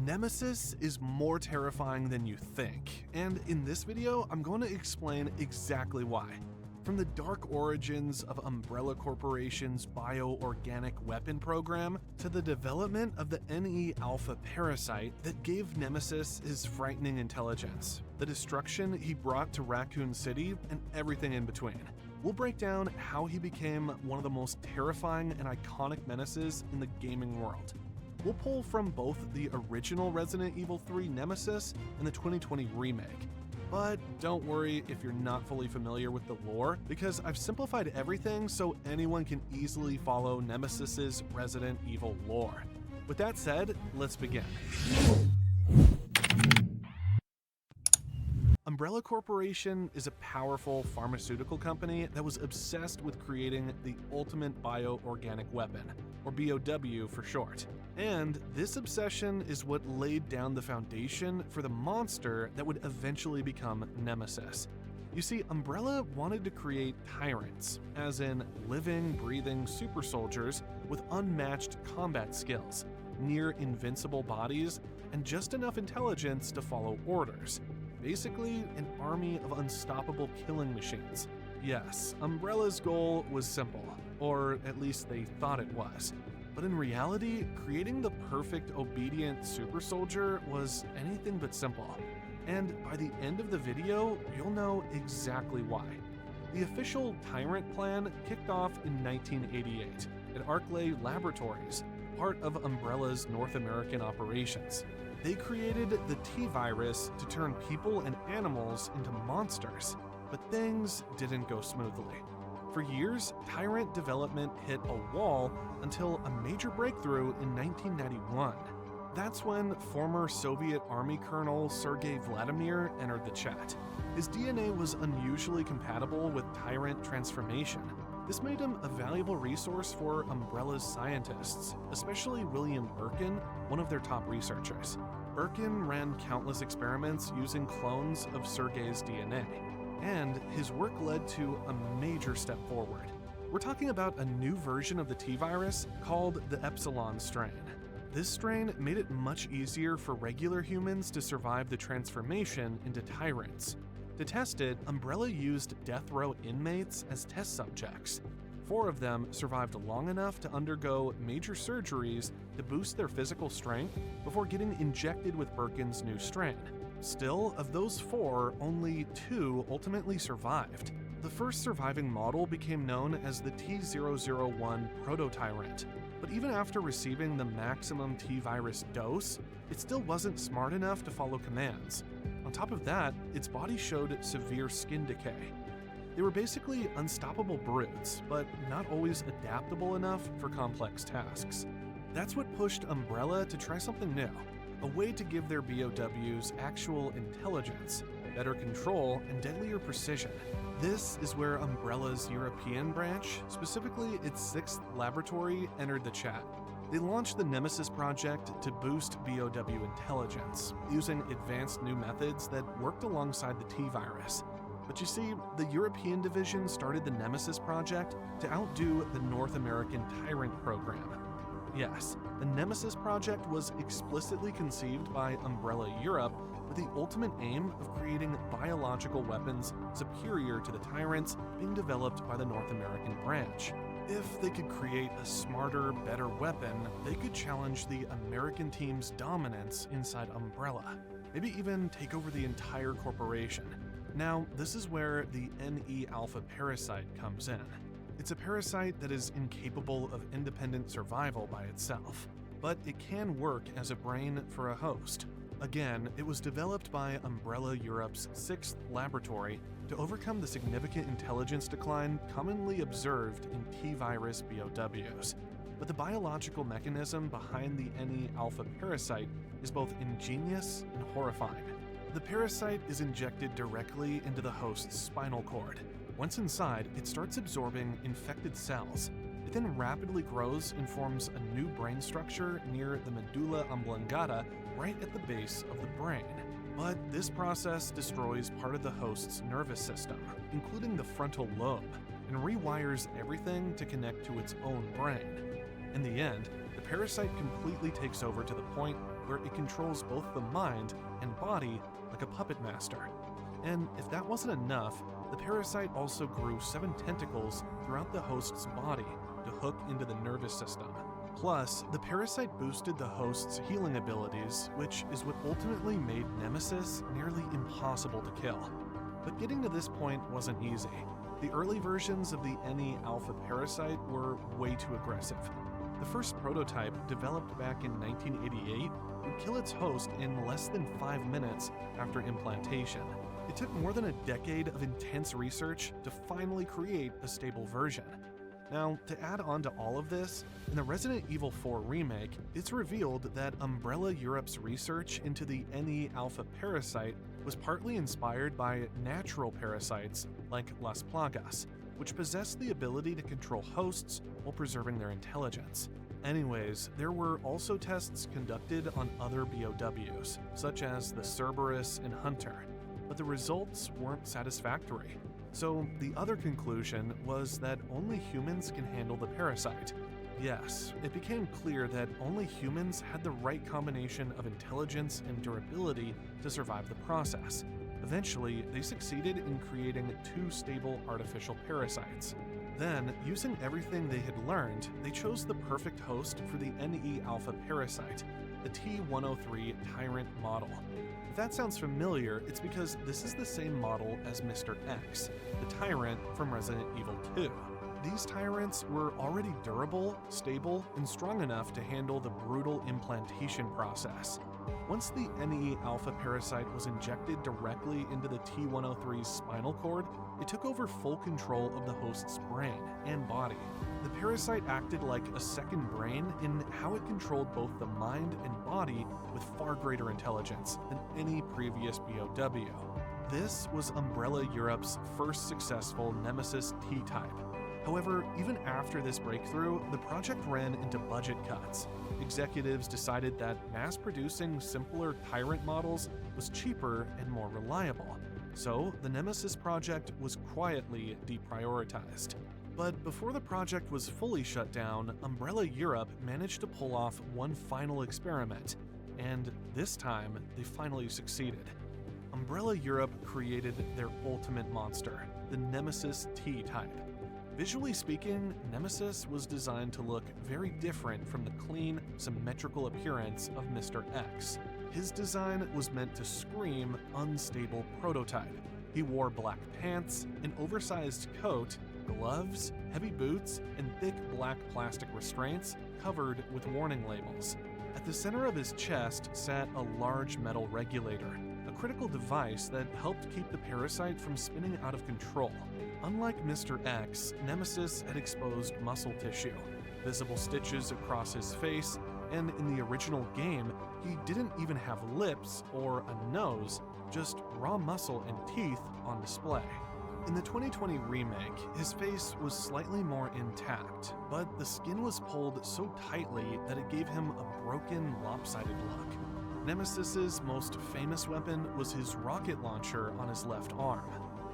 Nemesis is more terrifying than you think, and in this video, I'm going to explain exactly why. From the dark origins of Umbrella Corporation's bioorganic weapon program to the development of the NE Alpha parasite that gave Nemesis his frightening intelligence, the destruction he brought to Raccoon City, and everything in between. We'll break down how he became one of the most terrifying and iconic menaces in the gaming world. We'll pull from both the original Resident Evil 3 Nemesis and the 2020 remake. But don't worry if you're not fully familiar with the lore, because I've simplified everything so anyone can easily follow Nemesis's Resident Evil lore. With that said, let's begin. Umbrella Corporation is a powerful pharmaceutical company that was obsessed with creating the ultimate bioorganic weapon, or BOW for short. And this obsession is what laid down the foundation for the monster that would eventually become Nemesis. You see, Umbrella wanted to create tyrants, as in living, breathing super soldiers with unmatched combat skills, near invincible bodies, and just enough intelligence to follow orders. Basically, an army of unstoppable killing machines. Yes, Umbrella's goal was simple, or at least they thought it was. But in reality, creating the perfect obedient super soldier was anything but simple. And by the end of the video, you'll know exactly why. The official Tyrant plan kicked off in 1988 at Arklay Laboratories, part of Umbrella's North American operations. They created the T-Virus to turn people and animals into monsters, but things didn't go smoothly. For years, Tyrant development hit a wall until a major breakthrough in 1991. That's when former Soviet Army Colonel Sergei Vladimir entered the chat. His DNA was unusually compatible with Tyrant transformation. This made him a valuable resource for Umbrella's scientists, especially William Birkin, one of their top researchers. Birkin ran countless experiments using clones of Sergei's DNA, and his work led to a major step forward. We're talking about a new version of the T-Virus called the Epsilon strain. This strain made it much easier for regular humans to survive the transformation into tyrants. To test it, Umbrella used death row inmates as test subjects. 4 of them survived long enough to undergo major surgeries to boost their physical strength before getting injected with Birkin's new strain. Still, of those 4, only 2 ultimately survived. The first surviving model became known as the T-001 Proto-Tyrant, but even after receiving the maximum T-Virus dose, it still wasn't smart enough to follow commands. On top of that, its body showed severe skin decay. They were basically unstoppable brutes, but not always adaptable enough for complex tasks. That's what pushed Umbrella to try something new, a way to give their BOWs actual intelligence, better control, and deadlier precision. This is where Umbrella's European branch, specifically its 6th laboratory, entered the chat. They launched the Nemesis project to boost BOW intelligence, using advanced new methods that worked alongside the T-Virus. But you see, the European division started the Nemesis project to outdo the North American Tyrant program. Yes, the Nemesis project was explicitly conceived by Umbrella Europe with the ultimate aim of creating biological weapons superior to the Tyrants being developed by the North American branch. If they could create a smarter, better weapon, they could challenge the American team's dominance inside Umbrella, maybe even take over the entire corporation. Now, this is where the NE Alpha parasite comes in. It's a parasite that is incapable of independent survival by itself, but it can work as a brain for a host. Again, it was developed by Umbrella Europe's 6th laboratory to overcome the significant intelligence decline commonly observed in T-Virus BOWs. But the biological mechanism behind the NE Alpha parasite is both ingenious and horrifying. The parasite is injected directly into the host's spinal cord. Once inside, it starts absorbing infected cells. It then rapidly grows and forms a new brain structure near the medulla oblongata, right at the base of the brain. But this process destroys part of the host's nervous system, including the frontal lobe, and rewires everything to connect to its own brain. In the end, the parasite completely takes over to the point where where it controls both the mind and body like a puppet master. And if that wasn't enough, the parasite also grew 7 tentacles throughout the host's body to hook into the nervous system. Plus, the parasite boosted the host's healing abilities, which is what ultimately made Nemesis nearly impossible to kill. But getting to this point wasn't easy. The early versions of the NE alpha parasite were way too aggressive. The first prototype, developed back in 1988, would kill its host in less than 5 minutes after implantation. It took more than a decade of intense research to finally create a stable version. Now, to add on to all of this, in the Resident Evil 4 remake, it's revealed that Umbrella Europe's research into the NE alpha parasite was partly inspired by natural parasites like Las Plagas, which possess the ability to control hosts while preserving their intelligence. Anyways, there were also tests conducted on other BOWs, such as the Cerberus and Hunter, but the results weren't satisfactory. So the other conclusion was that only humans can handle the parasite. Yes, it became clear that only humans had the right combination of intelligence and durability to survive the process. Eventually, they succeeded in creating 2 stable artificial parasites. Then, using everything they had learned, they chose the perfect host for the NE alpha parasite, the T-103 Tyrant model. If that sounds familiar, it's because this is the same model as Mr. X, the Tyrant from Resident Evil 2. These Tyrants were already durable, stable, and strong enough to handle the brutal implantation process. Once the NE alpha parasite was injected directly into the T-103's spinal cord, it took over full control of the host's brain and body. The parasite acted like a second brain in how it controlled both the mind and body with far greater intelligence than any previous BOW. This was Umbrella Europe's first successful Nemesis T-type. However, even after this breakthrough, the project ran into budget cuts. Executives decided that mass-producing simpler Tyrant models was cheaper and more reliable, so the Nemesis project was quietly deprioritized. But before the project was fully shut down, Umbrella Europe managed to pull off one final experiment, and this time they finally succeeded. Umbrella Europe created their ultimate monster, the Nemesis T-type. Visually speaking, Nemesis was designed to look very different from the clean, symmetrical appearance of Mr. X. His design was meant to scream unstable prototype. He wore black pants, an oversized coat, gloves, heavy boots, and thick black plastic restraints covered with warning labels. At the center of his chest sat a large metal regulator, a critical device that helped keep the parasite from spinning out of control. Unlike Mr. X, Nemesis had exposed muscle tissue, visible stitches across his face, and in the original game, he didn't even have lips or a nose, just raw muscle and teeth on display. In the 2020 remake, his face was slightly more intact, but the skin was pulled so tightly that it gave him a broken, lopsided look. Nemesis's most famous weapon was his rocket launcher on his left arm.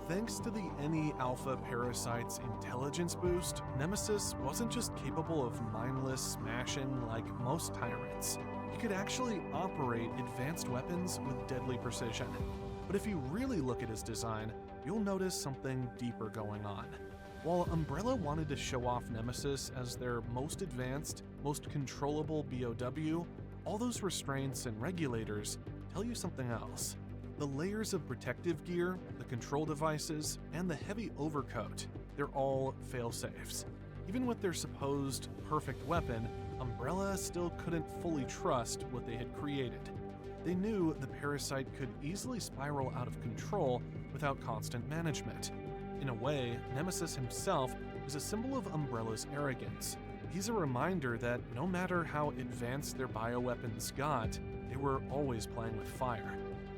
Thanks to the NE alpha parasite's intelligence boost, Nemesis wasn't just capable of mindless smashing like most tyrants. He could actually operate advanced weapons with deadly precision. But if you really look at his design, you'll notice something deeper going on. While Umbrella wanted to show off Nemesis as their most advanced, most controllable BOW, all those restraints and regulators tell you something else. The layers of protective gear, the control devices, and the heavy overcoat, they're all fail-safes. Even with their supposed perfect weapon, Umbrella still couldn't fully trust what they had created. They knew the parasite could easily spiral out of control without constant management. In a way, Nemesis himself is a symbol of Umbrella's arrogance. He's a reminder that no matter how advanced their bioweapons got, they were always playing with fire.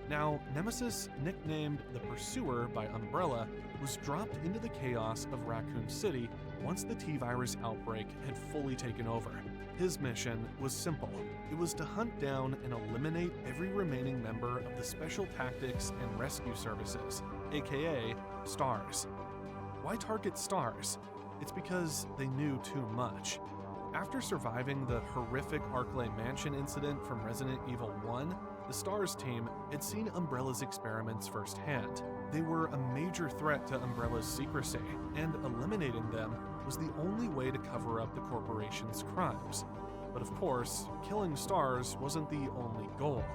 Now, Nemesis, nicknamed the Pursuer by Umbrella, was dropped into the chaos of Raccoon City once the T-virus outbreak had fully taken over. His mission was simple. It was to hunt down and eliminate every remaining member of the Special Tactics and Rescue Services, aka STARS. Why target STARS? It's because they knew too much. After surviving the horrific Arklay Mansion incident from Resident Evil 1, the STARS team had seen Umbrella's experiments firsthand. They were a major threat to Umbrella's secrecy, and eliminating them was the only way to cover up the corporation's crimes. But of course, killing STARS wasn't the only goal.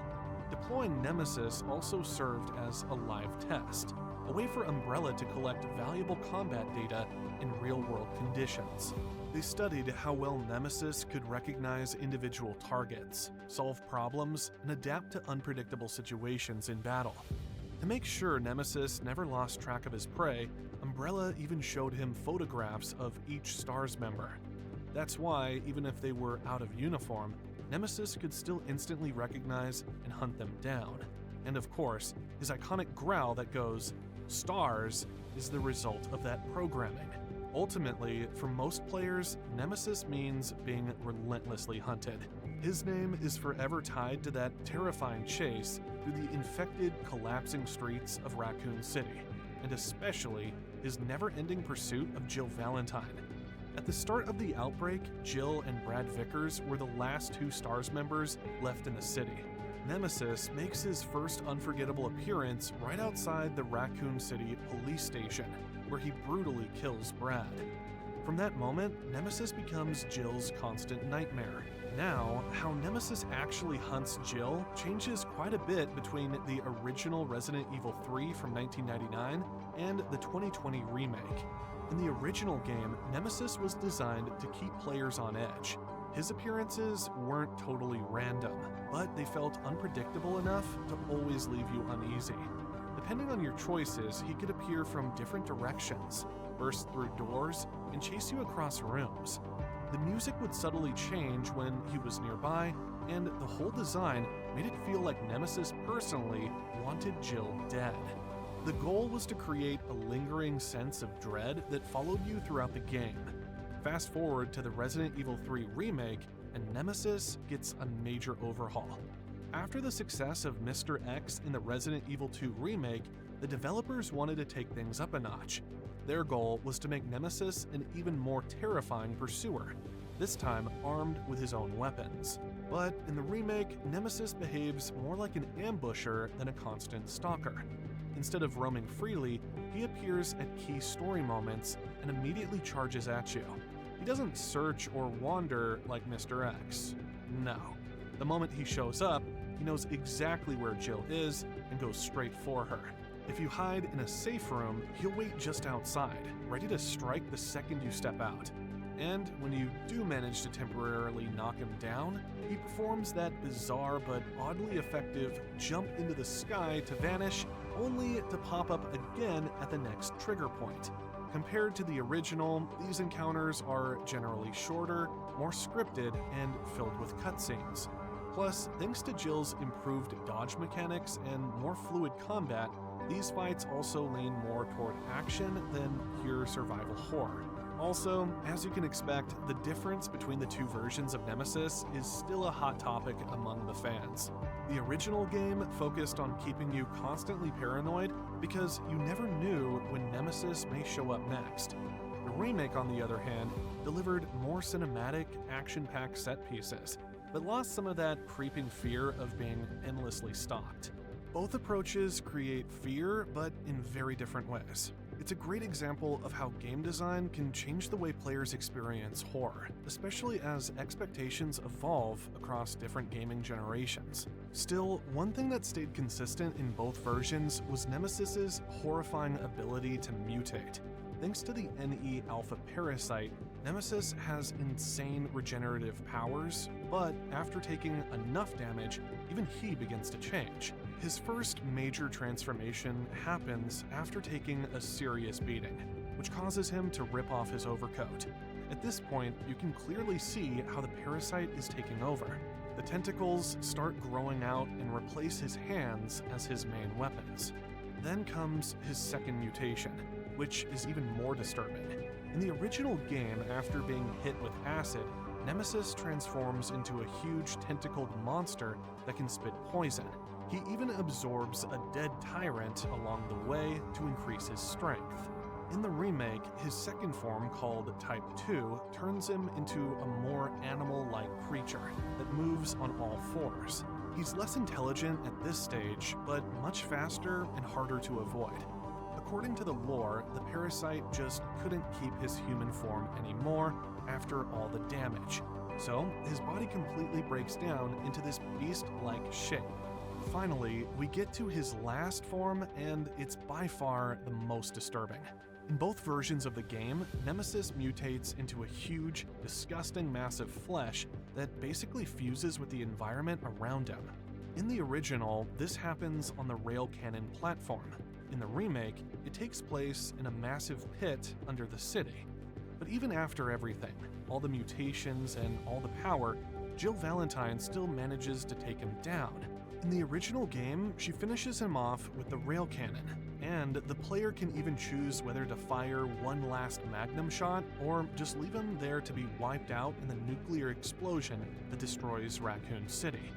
Deploying Nemesis also served as a live test, a way for Umbrella to collect valuable combat data in real-world conditions. They studied how well Nemesis could recognize individual targets, solve problems, and adapt to unpredictable situations in battle. To make sure Nemesis never lost track of his prey, Umbrella even showed him photographs of each STARS member. That's why, even if they were out of uniform, Nemesis could still instantly recognize and hunt them down. And of course, his iconic growl that goes, "STARS," is the result of that programming. Ultimately, for most players, Nemesis means being relentlessly hunted. His name is forever tied to that terrifying chase through the infected, collapsing streets of Raccoon City, and especially his never-ending pursuit of Jill Valentine. At the start of the outbreak, Jill and Brad Vickers were the last two STARS members left in the city. Nemesis makes his first unforgettable appearance right outside the Raccoon City police station, where he brutally kills Brad. From that moment, Nemesis becomes Jill's constant nightmare. Now, how Nemesis actually hunts Jill changes quite a bit between the original Resident Evil 3 from 1999 and the 2020 remake. In the original game, Nemesis was designed to keep players on edge. His appearances weren't totally random, but they felt unpredictable enough to always leave you uneasy. Depending on your choices, he could appear from different directions, burst through doors, and chase you across rooms. The music would subtly change when he was nearby, and the whole design made it feel like Nemesis personally wanted Jill dead. The goal was to create a lingering sense of dread that followed you throughout the game. Fast forward to the Resident Evil 3 remake, and Nemesis gets a major overhaul. After the success of Mr. X in the Resident Evil 2 remake, the developers wanted to take things up a notch. Their goal was to make Nemesis an even more terrifying pursuer, this time armed with his own weapons. But in the remake, Nemesis behaves more like an ambusher than a constant stalker. Instead of roaming freely, he appears at key story moments and immediately charges at you. He doesn't search or wander like Mr. X. No. The moment he shows up, he knows exactly where Jill is and goes straight for her. If you hide in a safe room, he'll wait just outside, ready to strike the second you step out. And when you do manage to temporarily knock him down, he performs that bizarre but oddly effective jump into the sky to vanish, only to pop up again at the next trigger point. Compared to the original, these encounters are generally shorter, more scripted, and filled with cutscenes. Plus, thanks to Jill's improved dodge mechanics and more fluid combat, these fights also lean more toward action than pure survival horror. Also, as you can expect, the difference between the two versions of Nemesis is still a hot topic among the fans. The original game focused on keeping you constantly paranoid because you never knew when Nemesis may show up next. The remake, on the other hand, delivered more cinematic, action-packed set pieces, but lost some of that creeping fear of being endlessly stalked. Both approaches create fear, but in very different ways. It's a great example of how game design can change the way players experience horror, especially as expectations evolve across different gaming generations. Still, one thing that stayed consistent in both versions was Nemesis's horrifying ability to mutate. Thanks to the NE Alpha parasite, Nemesis has insane regenerative powers, but after taking enough damage, even he begins to change. His first major transformation happens after taking a serious beating, which causes him to rip off his overcoat. At this point, you can clearly see how the parasite is taking over. The tentacles start growing out and replace his hands as his main weapons. Then comes his second mutation, which is even more disturbing. In the original game, after being hit with acid, Nemesis transforms into a huge tentacled monster that can spit poison. He even absorbs a dead tyrant along the way to increase his strength. In the remake, his second form, called Type 2, turns him into a more animal-like creature that moves on all fours. He's less intelligent at this stage, but much faster and harder to avoid. According to the lore, the parasite just couldn't keep his human form anymore after all the damage, so his body completely breaks down into this beast-like shape. Finally, we get to his last form, and it's by far the most disturbing. In both versions of the game, Nemesis mutates into a huge, disgusting mass of flesh that basically fuses with the environment around him. In the original, this happens on the rail cannon platform. In the remake, it takes place in a massive pit under the city. But even after everything, all the mutations and all the power, Jill Valentine still manages to take him down. In the original game, she finishes him off with the rail cannon, and the player can even choose whether to fire one last magnum shot or just leave him there to be wiped out in the nuclear explosion that destroys Raccoon City.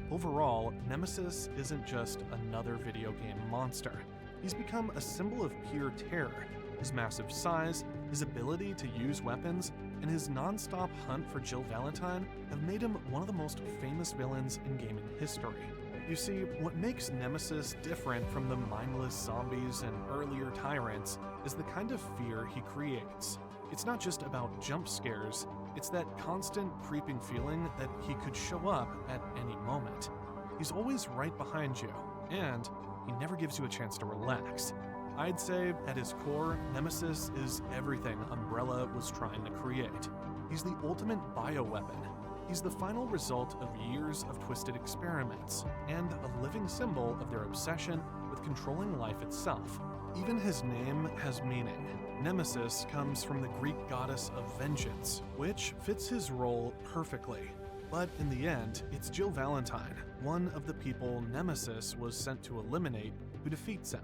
Overall, Nemesis isn't just another video game monster. He's become a symbol of pure terror. His massive size, his ability to use weapons, and his non-stop hunt for Jill Valentine have made him one of the most famous villains in gaming history. You see, what makes Nemesis different from the mindless zombies and earlier tyrants is the kind of fear he creates. It's not just about jump scares, it's that constant creeping feeling that he could show up at any moment. He's always right behind you, and he never gives you a chance to relax. I'd say, at his core, Nemesis is everything Umbrella was trying to create. He's the ultimate bioweapon. He's the final result of years of twisted experiments, and a living symbol of their obsession with controlling life itself. Even his name has meaning. Nemesis comes from the Greek goddess of vengeance, which fits his role perfectly. But in the end, it's Jill Valentine, one of the people Nemesis was sent to eliminate, who defeats him.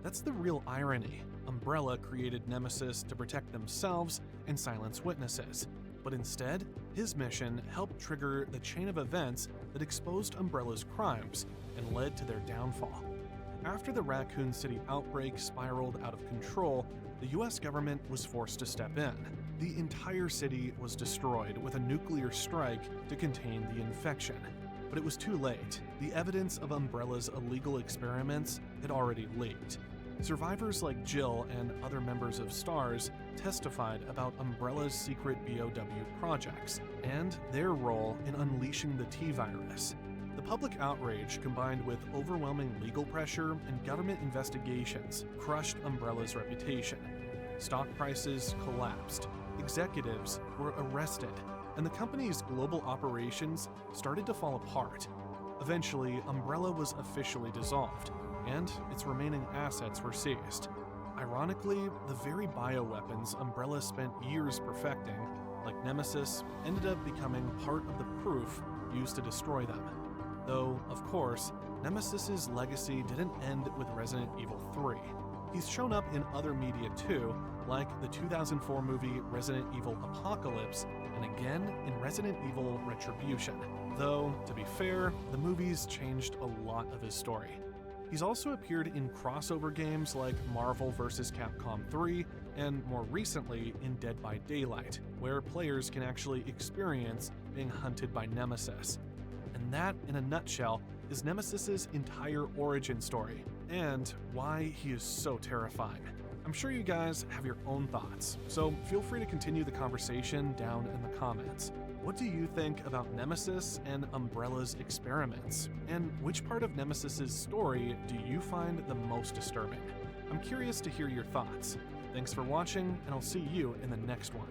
That's the real irony. Umbrella created Nemesis to protect themselves and silence witnesses, but instead, his mission helped trigger the chain of events that exposed Umbrella's crimes and led to their downfall. After the Raccoon City outbreak spiraled out of control, the US government was forced to step in. The entire city was destroyed with a nuclear strike to contain the infection. But it was too late. The evidence of Umbrella's illegal experiments had already leaked. Survivors like Jill and other members of STARS testified about Umbrella's secret BOW projects and their role in unleashing the T-virus. The public outrage, combined with overwhelming legal pressure and government investigations, crushed Umbrella's reputation. Stock prices collapsed, executives were arrested, and the company's global operations started to fall apart. Eventually, Umbrella was officially dissolved, and its remaining assets were seized. Ironically, the very bioweapons Umbrella spent years perfecting, like Nemesis, ended up becoming part of the proof used to destroy them. Though, of course, Nemesis's legacy didn't end with Resident Evil 3. He's shown up in other media too, like the 2004 movie Resident Evil Apocalypse, and again in Resident Evil Retribution. Though, to be fair, the movies changed a lot of his story. He's also appeared in crossover games like Marvel vs. Capcom 3, and more recently in Dead by Daylight, where players can actually experience being hunted by Nemesis. And that, in a nutshell, is Nemesis's entire origin story, and why he is so terrifying. I'm sure you guys have your own thoughts, so feel free to continue the conversation down in the comments. What do you think about Nemesis and Umbrella's experiments? And which part of Nemesis's story do you find the most disturbing? I'm curious to hear your thoughts. Thanks for watching, and I'll see you in the next one.